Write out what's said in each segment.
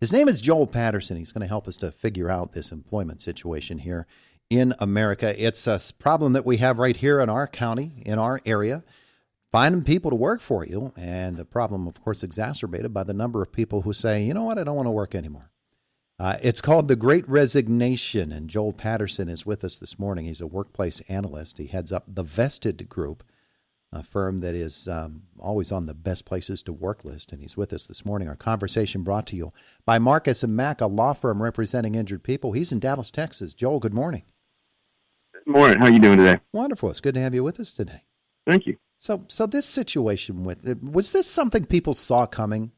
His name is Joel Patterson. He's going to help us to figure out this employment situation here in America. It's a problem that we have right here in our county, in our area, finding people to work for you. And the problem, of course, exacerbated by the number of people who say, you know what, I don't want to work anymore. It's called the Great Resignation, and Joel Patterson is with us this morning. He's a workplace analyst. He heads up the Vested Group, a firm that is always on the best places to work list, and he's with us this morning. Our conversation brought to you by Marcus & Mack, a law firm representing injured people. He's in Dallas, Texas. Joel, good morning. Good morning. How are you doing today? Wonderful. It's good to have you with us today. Thank you. So this situation was this something people saw coming?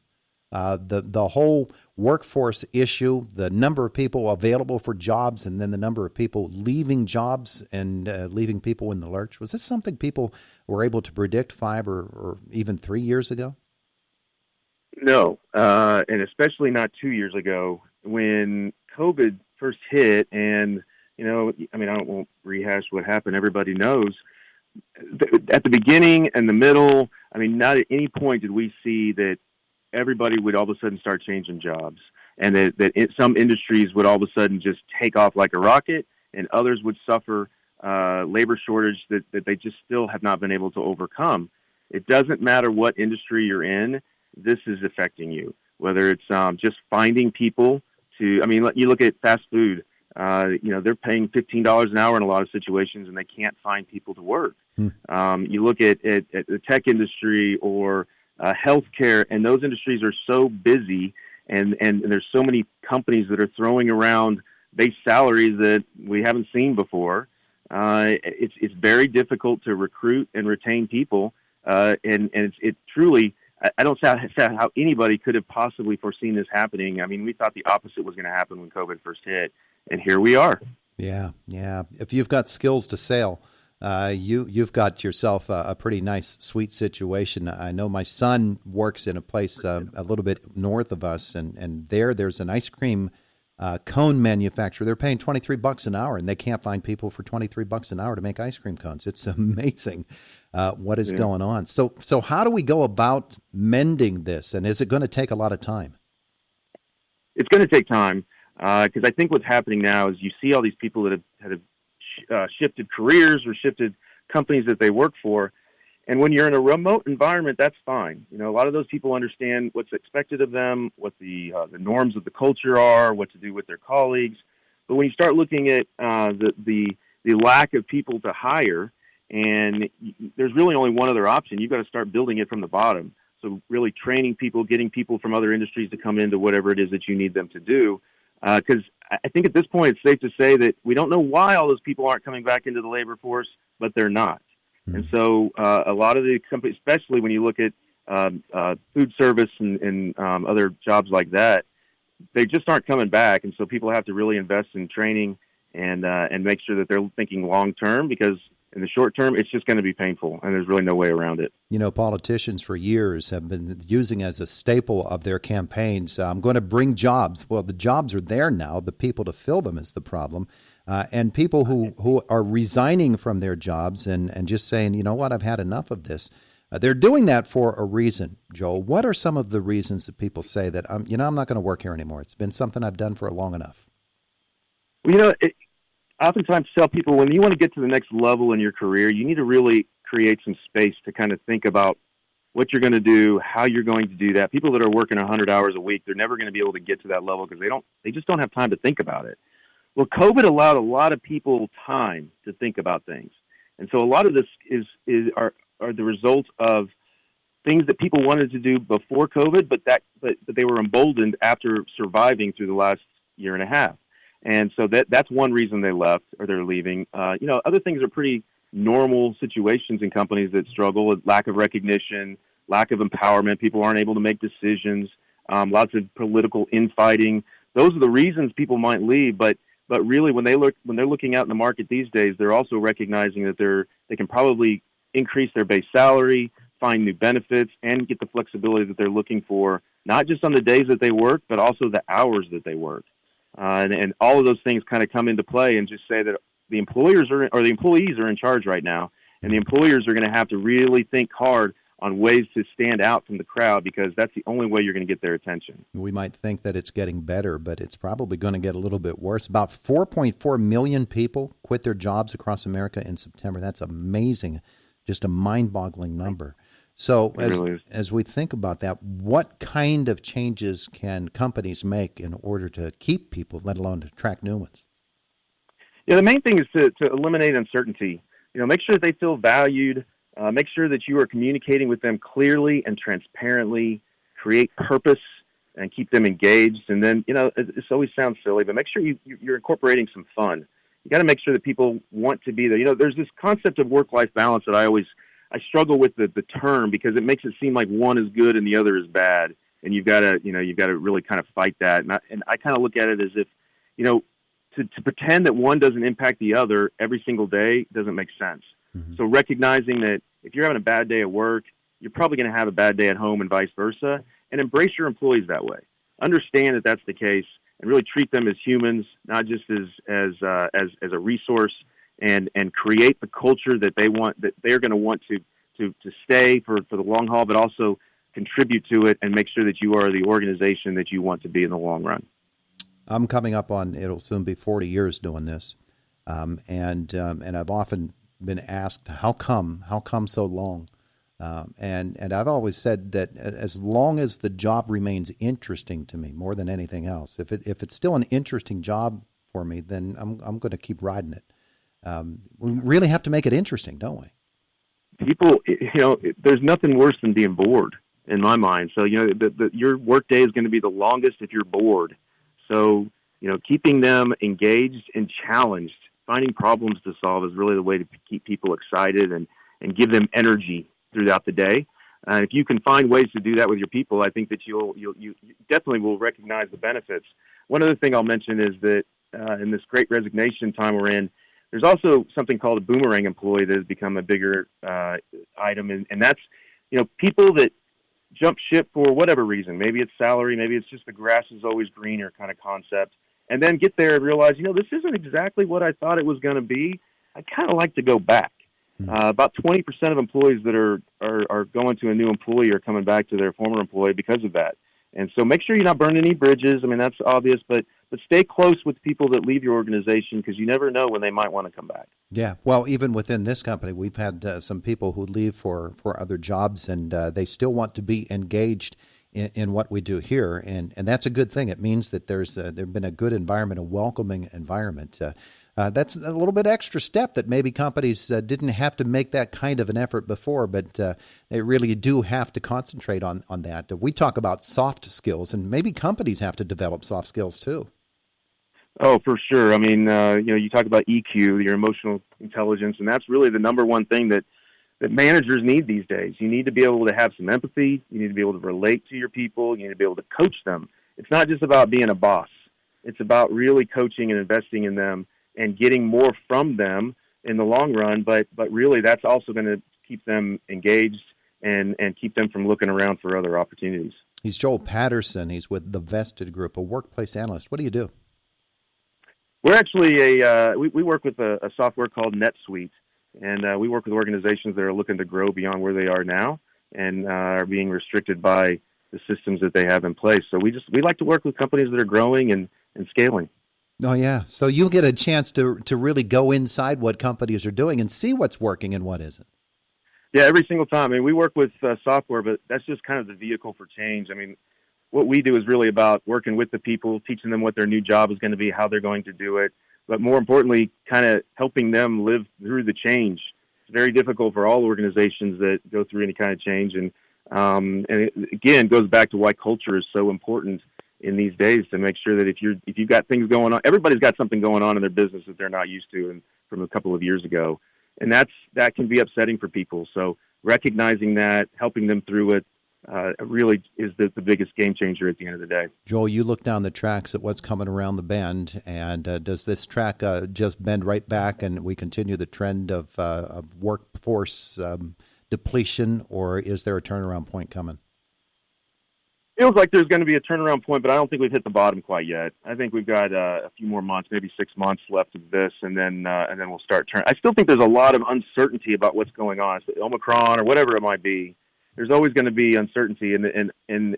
The whole workforce issue, the number of people available for jobs, and then the number of people leaving jobs and leaving people in the lurch. Was this something people were able to predict 5 or even 3 years ago? No, and especially not 2 years ago when COVID first hit. And, I won't rehash what happened. Everybody knows. At the beginning and the middle, not at any point did we see that everybody would all of a sudden start changing jobs, and that some industries would all of a sudden just take off like a rocket, and others would suffer labor shortage that they just still have not been able to overcome. It doesn't matter what industry you're in, this is affecting you, whether it's just finding people to, you look at fast food, they're paying $15 an hour in a lot of situations, and they can't find people to work. You look at the tech industry or healthcare, and those industries are so busy, and there's so many companies that are throwing around base salaries that we haven't seen before. It's very difficult to recruit and retain people, and it truly, I don't see how anybody could have possibly foreseen this happening. We thought the opposite was going to happen when COVID first hit, and here we are. Yeah. If you've got skills to sell, you've got yourself a pretty nice, sweet situation. I know my son works in a place a little bit north of us, and there's an ice cream cone manufacturer. They're paying $23 an hour, and they can't find people for $23 an hour to make ice cream cones. It's amazing what is going on. So how do we go about mending this, and is it going to take a lot of time? It's going to take time, because I think what's happening now is you see all these people that have shifted careers or shifted companies that they work for. And when you're in a remote environment, that's fine. A lot of those people understand what's expected of them, what the norms of the culture are, what to do with their colleagues. But when you start looking at the lack of people to hire, and there's really only one other option, you've got to start building it from the bottom. So really training people, getting people from other industries to come into whatever it is that you need them to do. Because I think at this point it's safe to say that we don't know why all those people aren't coming back into the labor force, but they're not. Mm-hmm. And so a lot of the companies, especially when you look at food service and other jobs like that, they just aren't coming back. And so people have to really invest in training and make sure that they're thinking long term, because in the short term, it's just going to be painful, and there's really no way around it. Politicians for years have been using as a staple of their campaigns, I'm going to bring jobs. Well, the jobs are there now. The people to fill them is the problem. And people who are resigning from their jobs and just saying, you know what, I've had enough of this. They're doing that for a reason, Joel. What are some of the reasons that people say that, I'm not going to work here anymore? It's been something I've done for long enough. Well, oftentimes tell people when you want to get to the next level in your career, you need to really create some space to kind of think about what you're going to do, how you're going to do that. People that are working 100 hours a week, they're never going to be able to get to that level because they just don't have time to think about it. Well, COVID allowed a lot of people time to think about things. And so a lot of this are the results of things that people wanted to do before COVID, but they were emboldened after surviving through the last year and a half. And so that's one reason they left or they're leaving. Other things are pretty normal situations in companies that struggle with lack of recognition, lack of empowerment. People aren't able to make decisions, lots of political infighting. Those are the reasons people might leave. But really, when they're looking out in the market these days, they're also recognizing that they can probably increase their base salary, find new benefits, and get the flexibility that they're looking for, not just on the days that they work, but also the hours that they work. And all of those things kind of come into play, and just say that the employees are in charge right now, and the employers are going to have to really think hard on ways to stand out from the crowd, because that's the only way you're going to get their attention. We might think that it's getting better, but it's probably going to get a little bit worse. About 4.4 million people quit their jobs across America in September. That's amazing, just a mind-boggling number. So as we think about that, what kind of changes can companies make in order to keep people, let alone to attract new ones? Yeah, the main thing is to eliminate uncertainty. Make sure that they feel valued. Make sure that you are communicating with them clearly and transparently. Create purpose and keep them engaged. And then, this always sounds silly, but make sure you're incorporating some fun. You got to make sure that people want to be there. There's this concept of work-life balance that I struggle with the term, because it makes it seem like one is good and the other is bad, and you've got to really kind of fight that. And I kind of look at it as if, to pretend that one doesn't impact the other every single day doesn't make sense. Mm-hmm. So recognizing that if you're having a bad day at work, you're probably going to have a bad day at home, and vice versa, and embrace your employees that way. Understand that that's the case, and really treat them as humans, not just as a resource. And create the culture that they're going to want to stay for the long haul, but also contribute to it and make sure that you are the organization that you want to be in the long run. I'm coming up on, it'll soon be 40 years doing this, and I've often been asked, how come so long? And I've always said that as long as the job remains interesting to me, more than anything else, if it's still an interesting job for me, then I'm going to keep riding it. We really have to make it interesting, don't we? People, there's nothing worse than being bored in my mind. So, your work day is going to be the longest if you're bored. So, keeping them engaged and challenged, finding problems to solve is really the way to keep people excited and give them energy throughout the day. If you can find ways to do that with your people, I think that you definitely will recognize the benefits. One other thing I'll mention is that in this Great Resignation time we're in, there's also something called a boomerang employee that has become a bigger item, and that's people that jump ship for whatever reason. Maybe it's salary, maybe it's just the grass is always greener kind of concept, and then get there and realize, this isn't exactly what I thought it was going to be. I kind of like to go back. About 20% of employees that are going to a new employee are coming back to their former employee because of that. And so make sure you're not burning any bridges. I mean, that's obvious, but stay close with people that leave your organization, because you never know when they might want to come back. Yeah, well, even within this company, we've had some people who leave for other jobs, and they still want to be engaged in what we do here, and that's a good thing. It means that there's been a good environment, a welcoming environment. That's a little bit extra step that maybe companies didn't have to make that kind of an effort before, but they really do have to concentrate on that. We talk about soft skills, and maybe companies have to develop soft skills too. Oh, for sure. I mean, you talk about EQ, your emotional intelligence, and that's really the number one thing that managers need these days. You need to be able to have some empathy. You need to be able to relate to your people. You need to be able to coach them. It's not just about being a boss. It's about really coaching and investing in them and getting more from them in the long run. But really, that's also going to keep them engaged and keep them from looking around for other opportunities. He's Joel Patterson. He's with the Vested Group, a workplace analyst. What do you do? We're actually we work with a software called NetSuite, and we work with organizations that are looking to grow beyond where they are now and are being restricted by the systems that they have in place. So we like to work with companies that are growing and scaling. Oh, yeah. So you'll get a chance to really go inside what companies are doing and see what's working and what isn't. Yeah, every single time. I mean, we work with software, but that's just kind of the vehicle for change. I mean, what we do is really about working with the people, teaching them what their new job is going to be, how they're going to do it, but more importantly, kind of helping them live through the change. It's very difficult for all organizations that go through any kind of change. And it, again, goes back to why culture is so important in these days, to make sure that if you've got things going on, everybody's got something going on in their business that they're not used to and from a couple of years ago. And that can be upsetting for people. So recognizing that, helping them through it, really is the biggest game changer at the end of the day. Joel, you look down the tracks at what's coming around the bend, and does this track just bend right back and we continue the trend of workforce depletion, or is there a turnaround point coming? Feels like there's going to be a turnaround point, but I don't think we've hit the bottom quite yet. I think we've got a few more months, maybe 6 months left of this, and then we'll start turning. I still think there's a lot of uncertainty about what's going on. It's Omicron or whatever it might be. there's always going to be uncertainty, and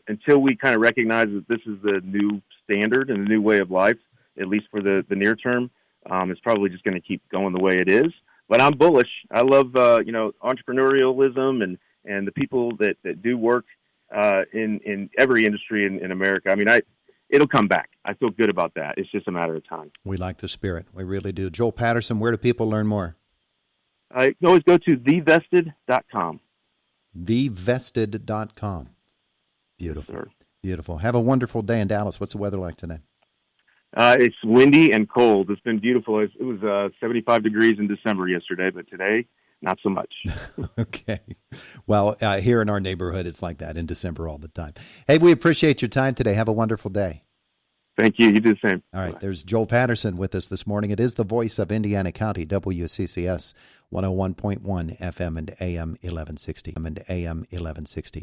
until we kind of recognize that this is the new standard and the new way of life, at least for the near term, it's probably just going to keep going the way it is. But I'm bullish. I love entrepreneurialism and the people that do work in every industry in America. I mean, it'll come back. I feel good about that. It's just a matter of time. We like the spirit. We really do. Joel Patterson, where do people learn more? I can always go to thevested.com. Thevested.com. Beautiful. Yes, sir. Beautiful. Have a wonderful day in Dallas. What's the weather like today? It's windy and cold. It's been beautiful. It was 75 degrees in December yesterday, but today, not so much. Okay. Well, here in our neighborhood, it's like that in December all the time. Hey, we appreciate your time today. Have a wonderful day. Thank you. You do the same. All right. Bye. There's Joel Patterson with us this morning. It is the voice of Indiana County, WCCS 101.1 FM and AM 1160.